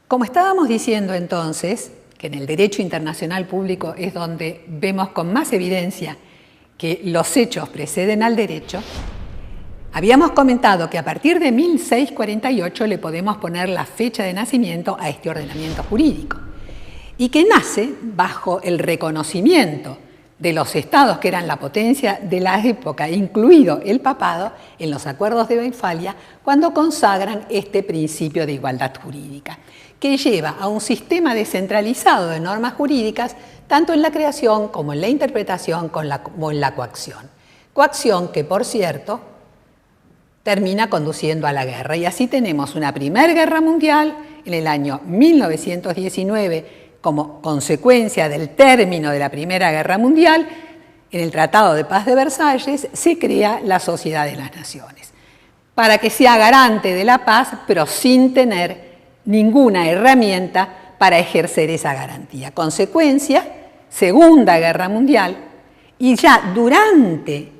Como estábamos diciendo entonces, que en el derecho internacional público es donde vemos con más evidencia que los hechos preceden al derecho, habíamos comentado que a partir de 1648 le podemos poner la fecha de nacimiento a este ordenamiento jurídico y que nace bajo el reconocimiento de los estados que eran la potencia de la época, incluido el papado, en los acuerdos de Westfalia, cuando consagran este principio de igualdad jurídica, que lleva a un sistema descentralizado de normas jurídicas, tanto en la creación como en la interpretación como en la coacción. Coacción que, por cierto, termina conduciendo a la guerra. Y así tenemos una Primera Guerra Mundial en el año 1919, como consecuencia del término de la Primera Guerra Mundial. En el Tratado de Paz de Versalles se crea la Sociedad de las Naciones, para que sea garante de la paz, pero sin tener ninguna herramienta para ejercer esa garantía. Consecuencia, Segunda Guerra Mundial, y ya durante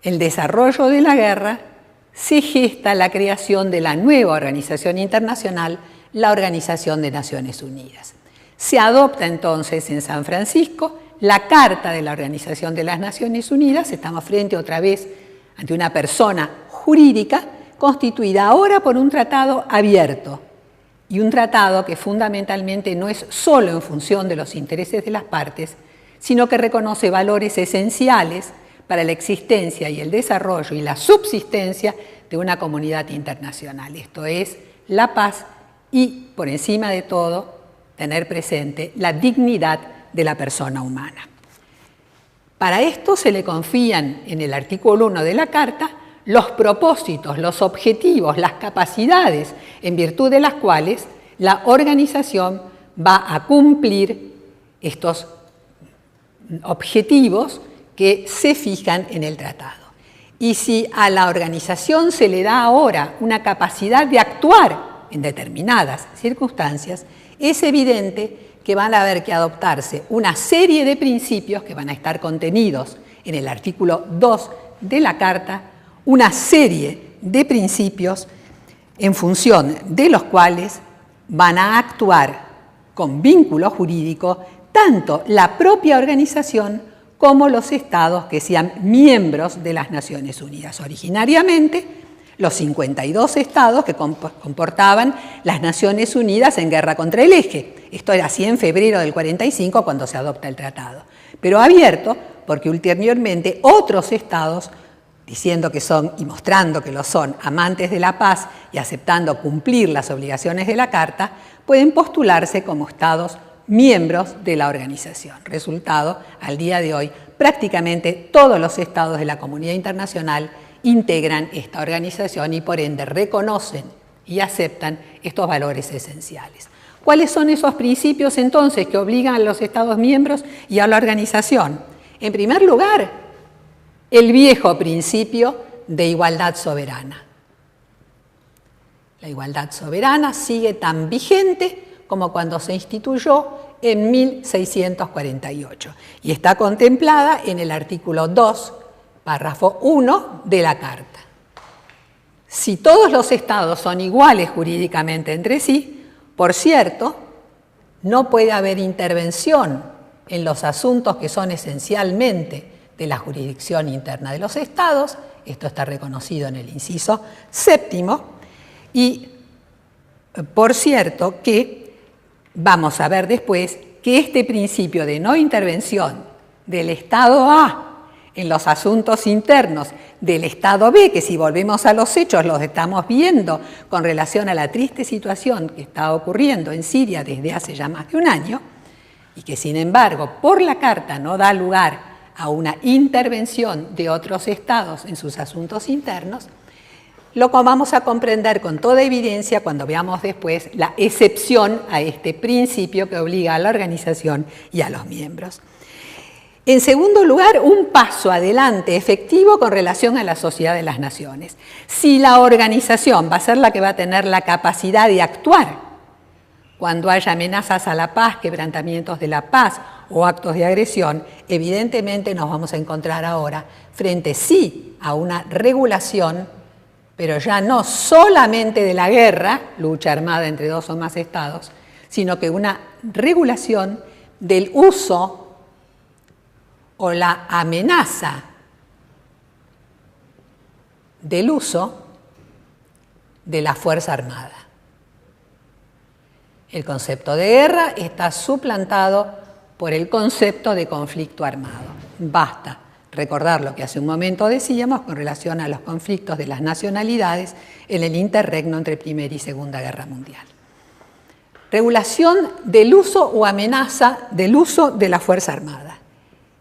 el desarrollo de la guerra se gesta la creación de la nueva organización internacional, la Organización de Naciones Unidas. Se adopta entonces en San Francisco la Carta de la Organización de las Naciones Unidas. Estamos frente otra vez ante una persona jurídica constituida ahora por un tratado abierto y un tratado que fundamentalmente no es solo en función de los intereses de las partes, sino que reconoce valores esenciales para la existencia y el desarrollo y la subsistencia de una comunidad internacional. Esto es la paz y, por encima de todo, tener presente la dignidad de la persona humana. Para esto se le confían en el artículo 1 de la Carta los propósitos, los objetivos, las capacidades en virtud de las cuales la organización va a cumplir estos objetivos que se fijan en el tratado. Y si a la organización se le da ahora una capacidad de actuar en determinadas circunstancias, es evidente que van a haber que adoptarse una serie de principios que van a estar contenidos en el artículo 2 de la Carta, una serie de principios en función de los cuales van a actuar con vínculo jurídico tanto la propia organización como los estados que sean miembros de las Naciones Unidas. Originariamente, los 52 estados que comportaban las Naciones Unidas en guerra contra el eje. Esto era así en febrero del 45 cuando se adopta el tratado. Pero abierto porque ulteriormente otros estados, diciendo que son y mostrando que lo son amantes de la paz y aceptando cumplir las obligaciones de la Carta, pueden postularse como estados miembros de la organización. Resultado, al día de hoy, prácticamente todos los estados de la comunidad internacional integran esta organización y por ende reconocen y aceptan estos valores esenciales. ¿Cuáles son esos principios entonces que obligan a los estados miembros y a la organización? En primer lugar, el viejo principio de igualdad soberana. La igualdad soberana sigue tan vigente como cuando se instituyó en 1648 y está contemplada en el artículo 2, párrafo 1 de la Carta. Si todos los estados son iguales jurídicamente entre sí, por cierto, no puede haber intervención en los asuntos que son esencialmente de la jurisdicción interna de los estados. Esto está reconocido en el inciso séptimo. Y, por cierto, que vamos a ver después que este principio de no intervención del Estado A en los asuntos internos del Estado B, que si volvemos a los hechos los estamos viendo con relación a la triste situación que está ocurriendo en Siria desde hace ya más de un año, y que sin embargo por la Carta no da lugar a una intervención de otros estados en sus asuntos internos, lo vamos a comprender con toda evidencia cuando veamos después la excepción a este principio que obliga a la organización y a los miembros. En segundo lugar, un paso adelante efectivo con relación a la Sociedad de las Naciones. Si la organización va a ser la que va a tener la capacidad de actuar cuando haya amenazas a la paz, quebrantamientos de la paz o actos de agresión, evidentemente nos vamos a encontrar ahora frente sí a una regulación pero ya no solamente de la guerra, lucha armada entre dos o más estados, sino que una regulación del uso o la amenaza del uso de la fuerza armada. El concepto de guerra está suplantado por el concepto de conflicto armado. Basta recordar lo que hace un momento decíamos con relación a los conflictos de las nacionalidades en el interregno entre Primera y Segunda Guerra Mundial. Regulación del uso o amenaza del uso de la fuerza armada.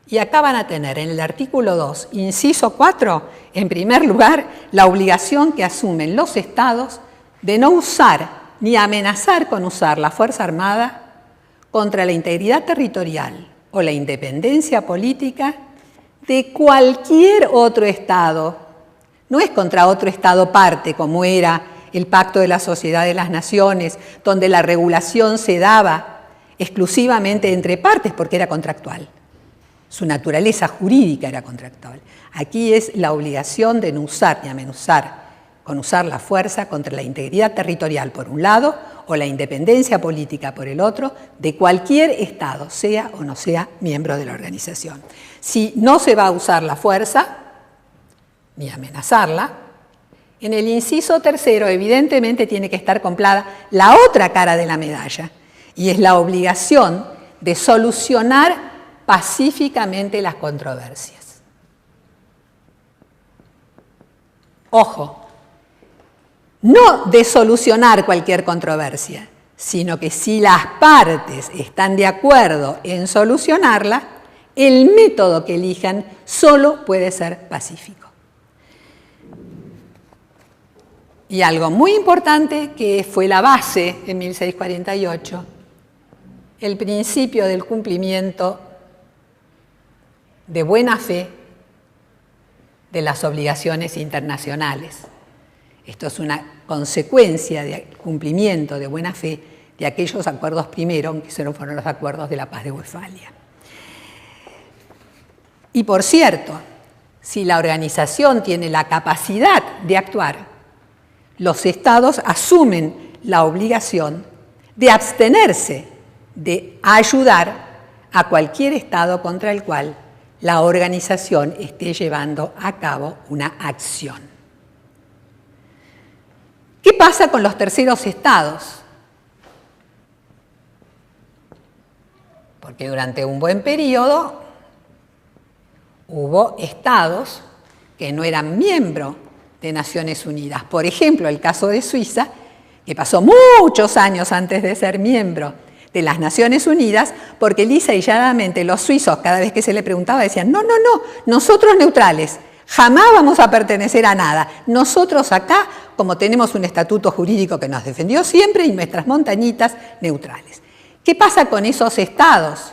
Y acá van a tener en el artículo 2, inciso 4, en primer lugar, la obligación que asumen los estados de no usar ni amenazar con usar la fuerza armada contra la integridad territorial o la independencia política de cualquier otro Estado. No es contra otro Estado parte, como era el Pacto de la Sociedad de las Naciones, donde la regulación se daba exclusivamente entre partes porque era contractual. Su naturaleza jurídica era contractual. Aquí es la obligación de no usar ni amenazar con usar la fuerza contra la integridad territorial por un lado o la independencia política por el otro de cualquier Estado, sea o no sea miembro de la organización. Si no se va a usar la fuerza, ni amenazarla, en el inciso tercero evidentemente tiene que estar contemplada la otra cara de la medalla, y es la obligación de solucionar pacíficamente las controversias. Ojo, no de solucionar cualquier controversia, sino que si las partes están de acuerdo en solucionarla, el método que elijan solo puede ser pacífico. Y algo muy importante que fue la base en 1648, el principio del cumplimiento de buena fe de las obligaciones internacionales. Esto es una consecuencia del cumplimiento de buena fe de aquellos acuerdos primero, que fueron los acuerdos de la Paz de Westfalia. Y por cierto, si la organización tiene la capacidad de actuar, los estados asumen la obligación de abstenerse de ayudar a cualquier estado contra el cual la organización esté llevando a cabo una acción. ¿Qué pasa con los terceros estados? Porque durante un buen periodo hubo estados que no eran miembros de Naciones Unidas. Por ejemplo, el caso de Suiza, que pasó muchos años antes de ser miembro de las Naciones Unidas, porque lisa y llanamente los suizos, cada vez que se le preguntaba, decían, no, nosotros neutrales, jamás vamos a pertenecer a nada. Nosotros acá, como tenemos un estatuto jurídico que nos defendió siempre, y nuestras montañitas neutrales. ¿Qué pasa con esos estados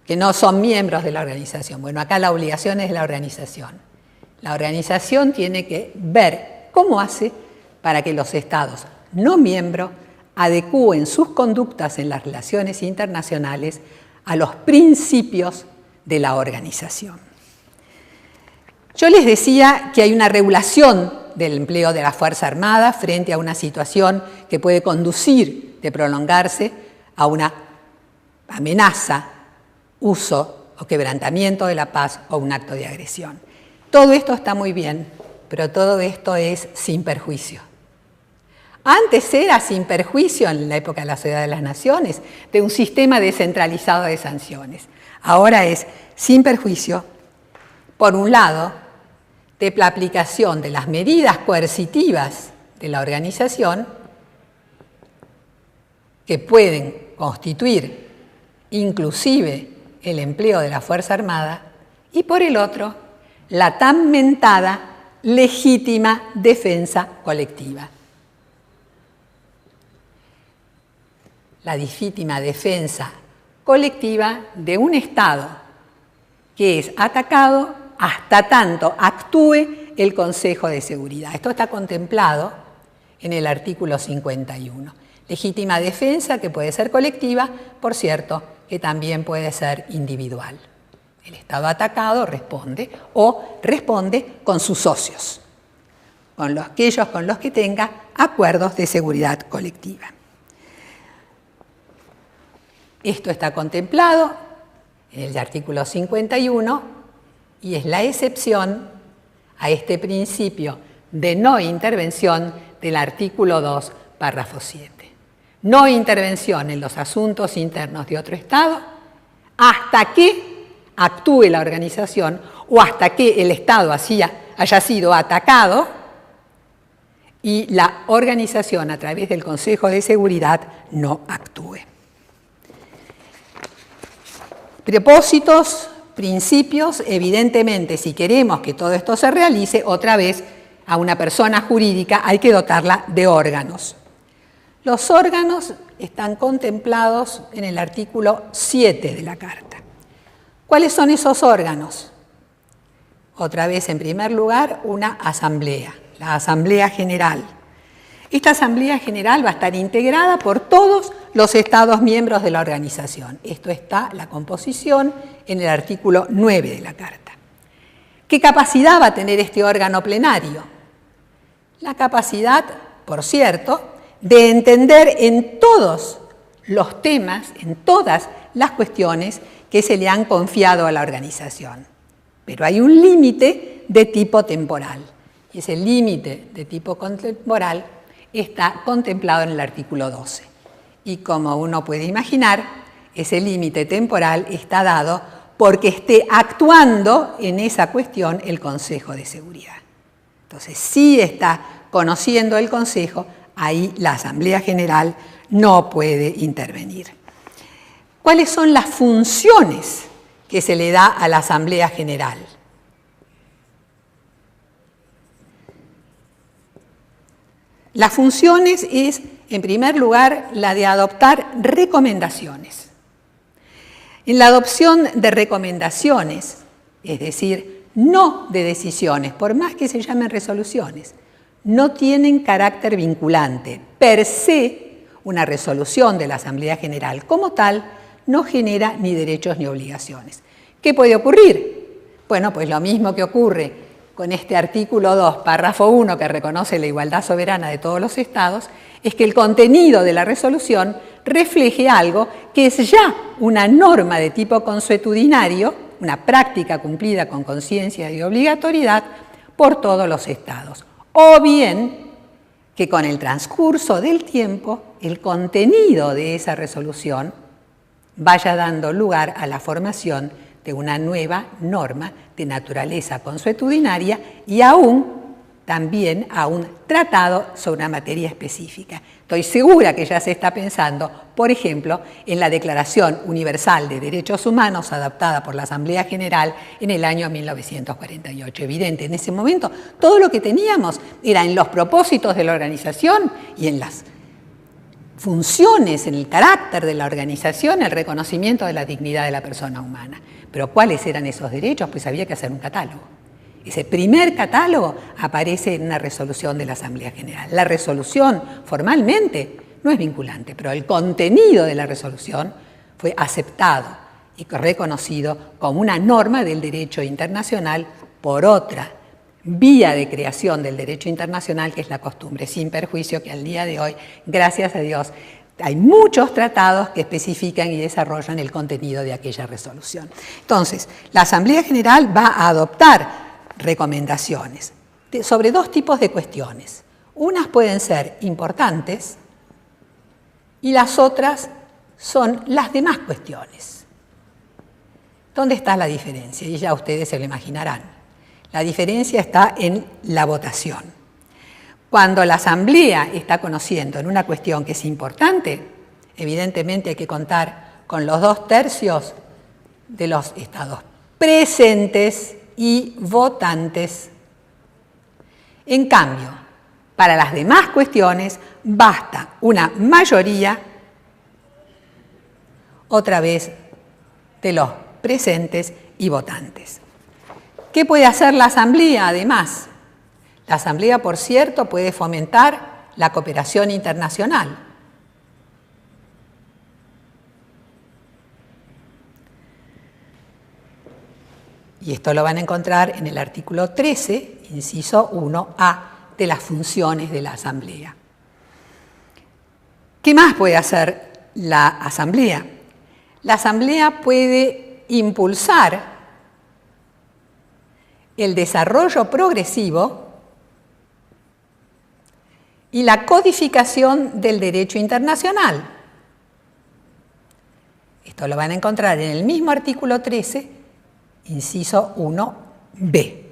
que no son miembros de la organización? Bueno, acá la obligación es de la organización. La organización tiene que ver cómo hace para que los estados no miembros adecúen sus conductas en las relaciones internacionales a los principios de la organización. Yo les decía que hay una regulación del empleo de la Fuerza Armada frente a una situación que puede conducir, de prolongarse, a una amenaza, uso o quebrantamiento de la paz o un acto de agresión. Todo esto está muy bien, pero todo esto es sin perjuicio. Antes era sin perjuicio, en la época de la Sociedad de las Naciones, de un sistema descentralizado de sanciones. Ahora es sin perjuicio, por un lado, de la aplicación de las medidas coercitivas de la organización que pueden constituir inclusive el empleo de la Fuerza Armada, y por el otro, la tan mentada legítima defensa colectiva. La legítima defensa colectiva de un Estado que es atacado hasta tanto actúe el Consejo de Seguridad. Esto está contemplado en el artículo 51. Legítima defensa que puede ser colectiva, por cierto, que también puede ser individual. El Estado atacado responde o responde con sus socios. aquellos con los que tenga acuerdos de seguridad colectiva. Esto está contemplado en el artículo 51 y es la excepción a este principio de no intervención del artículo 2, párrafo 7. No intervención en los asuntos internos de otro Estado hasta que actúe la organización o hasta que el Estado haya sido atacado y la organización a través del Consejo de Seguridad no actúe. Propósitos, principios, evidentemente, si queremos que todo esto se realice, otra vez a una persona jurídica hay que dotarla de órganos. Los órganos están contemplados en el artículo 7 de la Carta. ¿Cuáles son esos órganos? Otra vez, en primer lugar, una asamblea, la Asamblea General. Esta Asamblea General va a estar integrada por todos los Estados miembros de la organización. Esto está la composición en el artículo 9 de la Carta. ¿Qué capacidad va a tener este órgano plenario? La capacidad, por cierto, de entender en todos los temas, en todas las cuestiones que se le han confiado a la organización. Pero hay un límite de tipo temporal, y ese límite de tipo temporal está contemplado en el artículo 12. Y como uno puede imaginar, ese límite temporal está dado porque esté actuando en esa cuestión el Consejo de Seguridad. Entonces, si está conociendo el Consejo, ahí la Asamblea General no puede intervenir. ¿Cuáles son las funciones que se le da a la Asamblea General? Las funciones es, en primer lugar, la de adoptar recomendaciones. En la adopción de recomendaciones, es decir, no de decisiones, por más que se llamen resoluciones, no tienen carácter vinculante. Per se, una resolución de la Asamblea General como tal no genera ni derechos ni obligaciones. ¿Qué puede ocurrir? Bueno, pues lo mismo que ocurre con este artículo 2, párrafo 1, que reconoce la igualdad soberana de todos los Estados, es que el contenido de la resolución refleje algo que es ya una norma de tipo consuetudinario, una práctica cumplida con conciencia y obligatoriedad por todos los Estados. O bien que con el transcurso del tiempo el contenido de esa resolución vaya dando lugar a la formación de una nueva norma de naturaleza consuetudinaria y también a un tratado sobre una materia específica. Estoy segura que ya se está pensando, por ejemplo, en la Declaración Universal de Derechos Humanos adoptada por la Asamblea General en el año 1948. Evidente, en ese momento todo lo que teníamos era en los propósitos de la organización y en las funciones, en el carácter de la organización, el reconocimiento de la dignidad de la persona humana. Pero ¿cuáles eran esos derechos? Pues había que hacer un catálogo. Ese primer catálogo aparece en una resolución de la Asamblea General. La resolución formalmente no es vinculante, pero el contenido de la resolución fue aceptado y reconocido como una norma del derecho internacional por otra vía de creación del derecho internacional, que es la costumbre, sin perjuicio que al día de hoy, gracias a Dios, hay muchos tratados que especifican y desarrollan el contenido de aquella resolución. Entonces, la Asamblea General va a adoptar recomendaciones sobre dos tipos de cuestiones. Unas pueden ser importantes y las otras son las demás cuestiones. ¿Dónde está la diferencia? Y ya ustedes se lo imaginarán. La diferencia está en la votación. Cuando la Asamblea está conociendo en una cuestión que es importante, evidentemente hay que contar con los 2/3 de los Estados presentes y votantes. En cambio, para las demás cuestiones basta una mayoría, otra vez, de los presentes y votantes. ¿Qué puede hacer la Asamblea además? La Asamblea, por cierto, puede fomentar la cooperación internacional. Y esto lo van a encontrar en el artículo 13, inciso 1A de las funciones de la Asamblea. ¿Qué más puede hacer la Asamblea? La Asamblea puede impulsar el desarrollo progresivo y la codificación del derecho internacional. Esto lo van a encontrar en el mismo artículo 13, inciso 1b.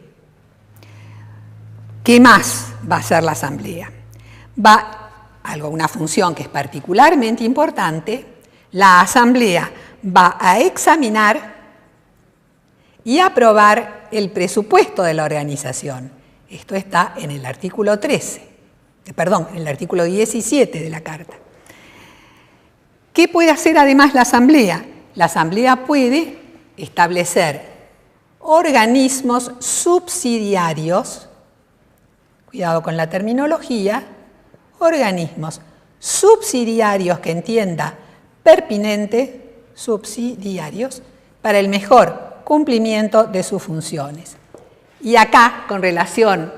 ¿Qué más va a hacer la Asamblea? Una función que es particularmente importante, la Asamblea va a examinar y aprobar el presupuesto de la organización. Esto está en el artículo en el artículo 17 de la Carta. ¿Qué puede hacer además la Asamblea? La Asamblea puede establecer organismos subsidiarios, cuidado con la terminología, organismos subsidiarios que entienda pertinente, subsidiarios, para el mejor cumplimiento de sus funciones. Y acá, con relación,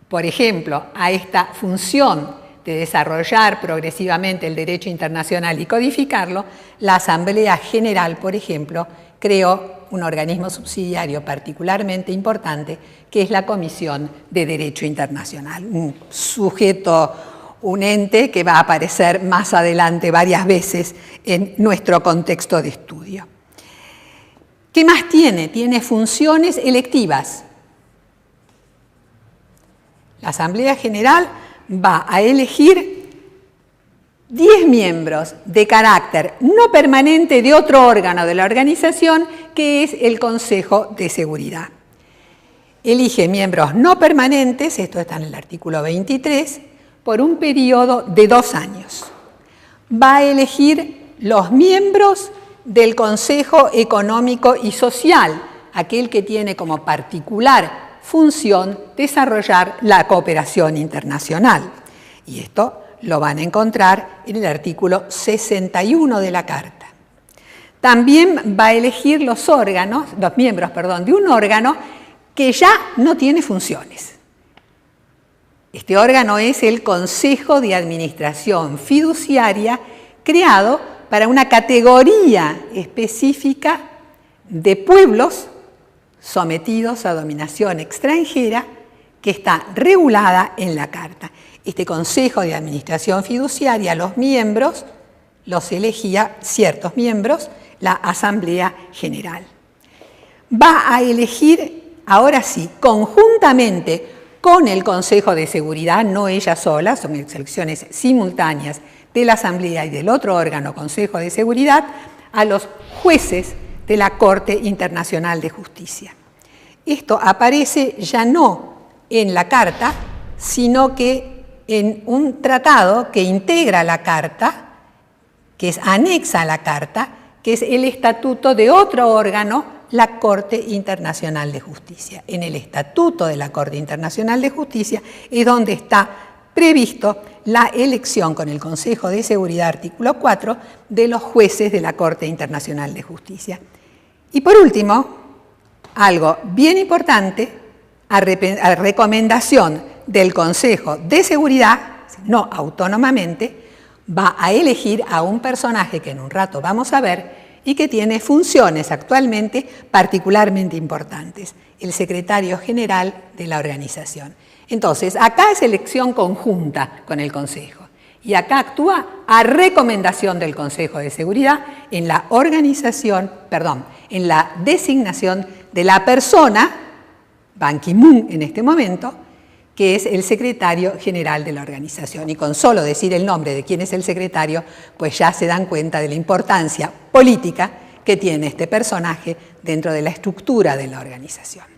por ejemplo, a esta función de desarrollar progresivamente el derecho internacional y codificarlo, la Asamblea General, por ejemplo, creó un organismo subsidiario particularmente importante, que es la Comisión de Derecho Internacional, un ente que va a aparecer más adelante varias veces en nuestro contexto de estudio. ¿Qué más tiene? Tiene funciones electivas. La Asamblea General va a elegir 10 miembros de carácter no permanente de otro órgano de la organización, que es el Consejo de Seguridad. Elige miembros no permanentes, esto está en el artículo 23, por un periodo de 2 años. Va a elegir los miembros del Consejo Económico y Social, aquel que tiene como particular función desarrollar la cooperación internacional. Y esto lo van a encontrar en el artículo 61 de la Carta. También va a elegir los miembros de un órgano que ya no tiene funciones. Este órgano es el Consejo de Administración Fiduciaria, creado para una categoría específica de pueblos sometidos a dominación extranjera, que está regulada en la Carta. Este Consejo de Administración Fiduciaria, los miembros los elegía ciertos miembros, la Asamblea General. Va a elegir, ahora sí, conjuntamente con el Consejo de Seguridad, no ella sola, son elecciones simultáneas de la Asamblea y del otro órgano, Consejo de Seguridad, a los jueces de la Corte Internacional de Justicia. Esto aparece ya no en la Carta, sino que en un tratado que integra la Carta, que es anexa a la Carta, que es el estatuto de otro órgano, la Corte Internacional de Justicia. En el estatuto de la Corte Internacional de Justicia es donde está previsto la elección con el Consejo de Seguridad, artículo 4, de los jueces de la Corte Internacional de Justicia. Y por último, algo bien importante, a recomendación del Consejo de Seguridad, no autónomamente, va a elegir a un personaje que en un rato vamos a ver y que tiene funciones actualmente particularmente importantes, el secretario general de la organización. Entonces, acá es elección conjunta con el Consejo y acá actúa a recomendación del Consejo de Seguridad en la en la designación de la persona, Ban Ki-moon en este momento, que es el secretario general de la organización. Y con solo decir el nombre de quién es el secretario, pues ya se dan cuenta de la importancia política que tiene este personaje dentro de la estructura de la organización.